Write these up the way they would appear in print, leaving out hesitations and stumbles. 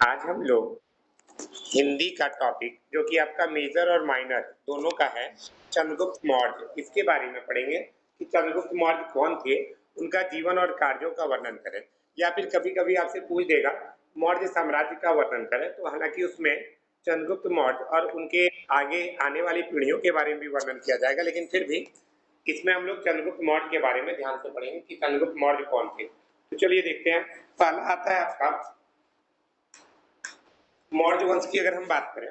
आज हम लोग हिंदी का टॉपिक जो कि आपका मेजर और माइनर दोनों का है, चंद्रगुप्त मौर्य, इसके बारे में पढ़ेंगे कि चंद्रगुप्त मौर्य कौन थे, उनका जीवन और कार्यों का वर्णन करें। या फिर कभी-कभी आपसे पूछ देगा मौर्य साम्राज्य का वर्णन करें, तो हालांकि उसमें चंद्रगुप्त मौर्य और उनके आगे आने वाली पीढ़ियों के बारे में भी वर्णन किया जाएगा, लेकिन फिर भी इसमें हम लोग चंद्रगुप्त मौर्य के बारे में ध्यान से पढ़ेंगे कि चंद्रगुप्त मौर्य कौन थे। तो चलिए देखते हैं। पहला आता है आपका मौर्य वंश की। अगर हम बात करें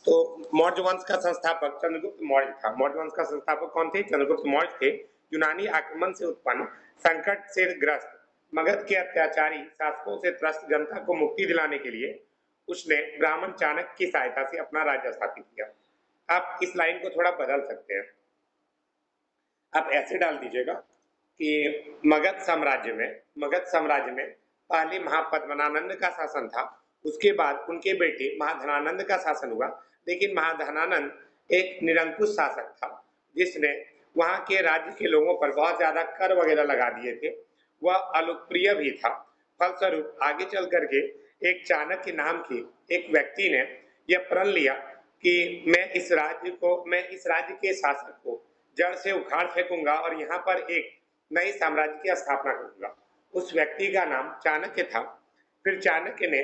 तो मौर्य वंश का संस्थापक चंद्रगुप्त मौर्य था। मौर्य वंश का संस्थापक कौन थे? चंद्रगुप्त मौर्य थे। यूनानी आक्रमण से उत्पन्न, संकट से ग्रस्त, मगध के अत्याचारी शासकों से त्रस्त जनता को मुक्ति दिलाने के लिए उसने ब्राह्मण चाणक्य की सहायता से अपना राज्य स्थापित किया। आप इस लाइन को थोड़ा बदल सकते हैं। आप ऐसे डाल दीजिएगा कि मगध साम्राज्य में पहले महापद्मनानंद का शासन था, उसके बाद उनके बेटे महाधनानंद का शासन हुआ। लेकिन महाधनानंद एक निरंकुश शासक था जिसने वहां के राज्य के लोगों पर बहुत ज्यादा कर वगैरह लगा दिए थे। वह अलोकप्रिय भी था। फलस्वरूप आगे चल करके एक चाणक्य नाम के एक व्यक्ति ने यह प्रण लिया कि मैं इस राज्य के शासक को जड़ से उखाड़ फेंकूंगा और यहाँ पर एक नई साम्राज्य की स्थापना करूंगा। उस व्यक्ति का नाम चाणक्य था। फिर चाणक्य ने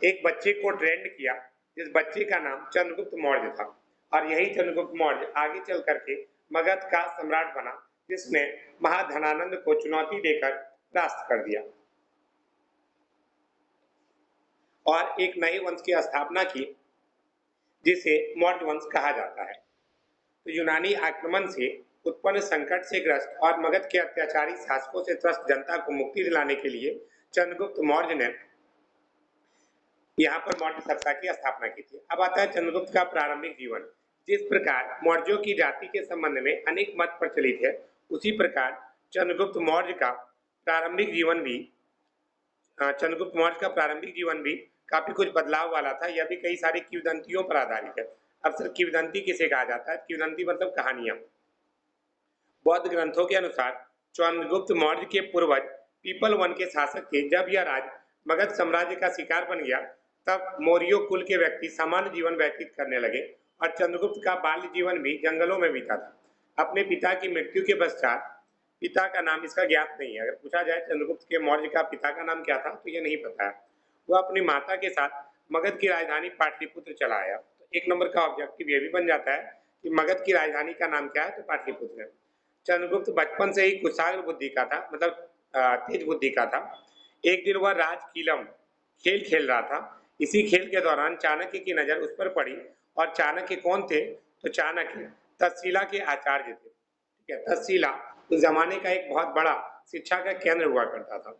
एक बच्चे को ट्रेंड किया, जिस बच्चे का नाम चंद्रगुप्त मौर्य था, और यही चंद्रगुप्त मौर्य आगे चल करके मगध का सम्राट बना, जिसने महाधनानंद को चुनौती देकर परास्त कर दिया और एक नए वंश की स्थापना की जिसे मौर्य वंश कहा जाता है। तो यूनानी आक्रमण से उत्पन्न, संकट से ग्रस्त और मगध के अत्याचारी शासकों से त्रस्त जनता को मुक्ति दिलाने के लिए चंद्रगुप्त मौर्य ने यहाँ पर मौर्य सत्ता की स्थापना की थी। अब आता है चंद्रगुप्त का प्रारंभिक जीवन। जिस प्रकार मौर्यों की जाति के संबंध में अनेक मत प्रचलित है, उसी प्रकार चंद्रगुप्त मौर्य का प्रारंभिक जीवन भी काफी कुछ बदलाव वाला था। यह भी कई सारी किंवदंतियों पर आधारित है। अक्सर किंवदंती किसे कहा जाता है? किंवदंती मतलब कहानियां। बौद्ध ग्रंथों के अनुसार चंद्रगुप्त मौर्य के पूर्वज पीपल वन के शासक थे। जब यह राज्य मगध साम्राज्य का शिकार बन गया, तब मौर्य कुल के व्यक्ति सामान्य जीवन व्यतीत करने लगे और चंद्रगुप्त का बाल्य जीवन भी जंगलों में बीता था। अपने पिता की मृत्यु के पश्चात, पिता का नाम इसका ज्ञात नहीं है। अगर पूछा जाए चंद्रगुप्त के मौर्य का पिता का नाम क्या था, तो यह नहीं पता है। वह अपनी माता के साथ मगध की राजधानी पाटलिपुत्र चला आया। तो एक नंबर का ऑब्जेक्टिव यह भी बन जाता है कि मगध की राजधानी का नाम क्या है, तो पाटलिपुत्र है। चंद्रगुप्त बचपन से ही कुशाग्र बुद्धि का था, मतलब तेज बुद्धि का था। एक दिन वह राजकीलम खेल खेल रहा था। इसी खेल के दौरान चाणक्य की नजर उस पर पड़ी। और चाणक्य कौन थे? तो चाणक्य तक्षशिला के आचार्य थे। ठीक है, तक्षशिला उस जमाने का एक बहुत बड़ा शिक्षा का केंद्र हुआ करता था।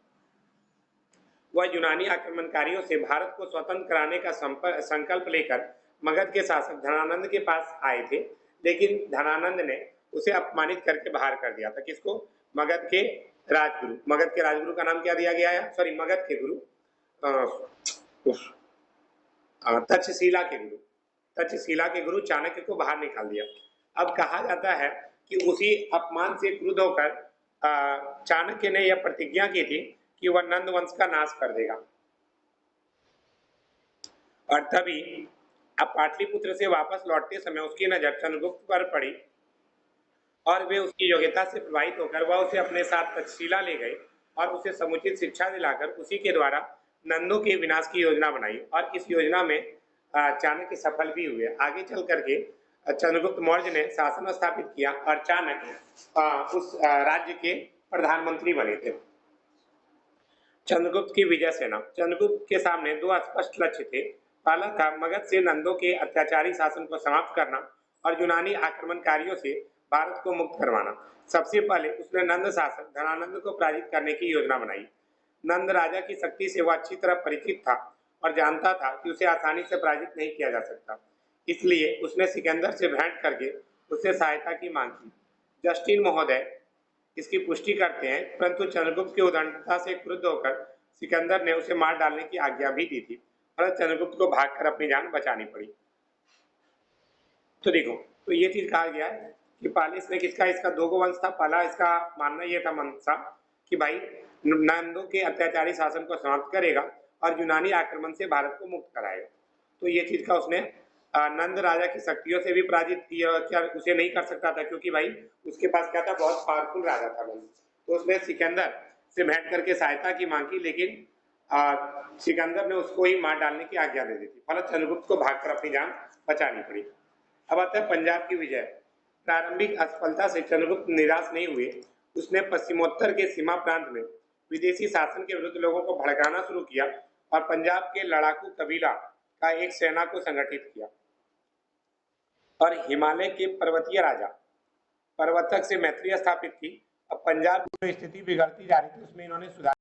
वह यूनानी आक्रमणकारियों से भारत को स्वतंत्र कराने का संकल्प लेकर मगध के शासक धनानंद के पास आए थे, लेकिन धनानंद ने उसे अपमानित करके बाहर कर दिया था। किसको? मगध के राजगुरु। मगध के राजगुरु का नाम क्या दिया गया है? सॉरी, मगध के गुरु तक्षशिला के गुरु चाणक्य को बाहर निकाल दिया। अब कहा जाता है कि उसी अपमान से क्रुद्ध होकर चाणक्य ने यह प्रतिज्ञा की थी कि वह नंद वंश का नाश कर देगा। और तभी अब पाटलिपुत्र से वापस लौटते समय उसकी नजर चंद्रगुप्त पर पड़ी और वे उसकी योग्यता से प्रभावित होकर वह उसे अपने साथ तक्षशिला ले गए और उसे समुचित शिक्षा दिलाकर उसी के द्वारा नंदों के विनाश की योजना बनाई। और इस योजना में चाणक्य सफल भी हुए। आगे चल करके चंद्रगुप्त मौर्य ने शासन स्थापित किया और चाणक्य उस राज्य के प्रधानमंत्री बने थे। चंद्रगुप्त की विजय सेना। चंद्रगुप्त के सामने दो स्पष्ट लक्ष्य थे। पहला था मगध से नंदों के अत्याचारी शासन को समाप्त करना और यूनानी आक्रमणकारियों से भारत को मुक्त करवाना। सबसे पहले उसने नंद शासक धनानंद को पराजित करने की योजना बनाई। नंद राजा की शक्ति से वह अच्छी तरह परिचित था और जानता था कि उसे आसानी से पराजित नहीं किया जा सकता। इसलिए उसने सिकंदर से भेंट करके उससे सहायता की मांग की। जस्टिन महोदय इसकी पुष्टि करते हैं, परंतु चंद्रगुप्त की उदारता से क्रुद्ध होकर सिकंदर ने उसे मार डालने की आज्ञा भी दी थी, और चंद्रगुप्त को भागकर अपनी जान बचानी पड़ी। तो देखो, तो ये चीज कहा गया है कि पहले इसका दो वंश था। पहला इसका मानना यह था मनसा कि भाई नंदों के अत्याचारी शासन को समाप्त करेगा और यूनानी आक्रमण से भारत को मुक्त कराएगा। तो ये चीज का उसने नंद राजा की शक्तियों से भी पराजित किया, क्या उसे नहीं कर सकता था, क्योंकि भाई उसके पास क्या था, बहुत पावरफुल राजा था नंद। तो उसने सिकंदर से भेंट करके सहायता की मांग की, लेकिन सिकंदर ने उसको ही मार डालने की आज्ञा दे दी थी। फलत चंद्रगुप्त को भागकर अपनी जान बचानी पड़ी। अब आता है पंजाब की विजय। प्रारंभिक असफलता से चंद्रगुप्त निराश नहीं हुए। उसने पश्चिमोत्तर के सीमा प्रांत में विदेशी शासन के विरुद्ध लोगों को भड़काना शुरू किया और पंजाब के लड़ाकू कबीला का एक सेना को संगठित किया और हिमालय के पर्वतीय राजा प्रवर्तक से मैत्री स्थापित की। अब पंजाब की जो स्थिति बिगड़ती जा रही थी उसमें इन्होंने सुधार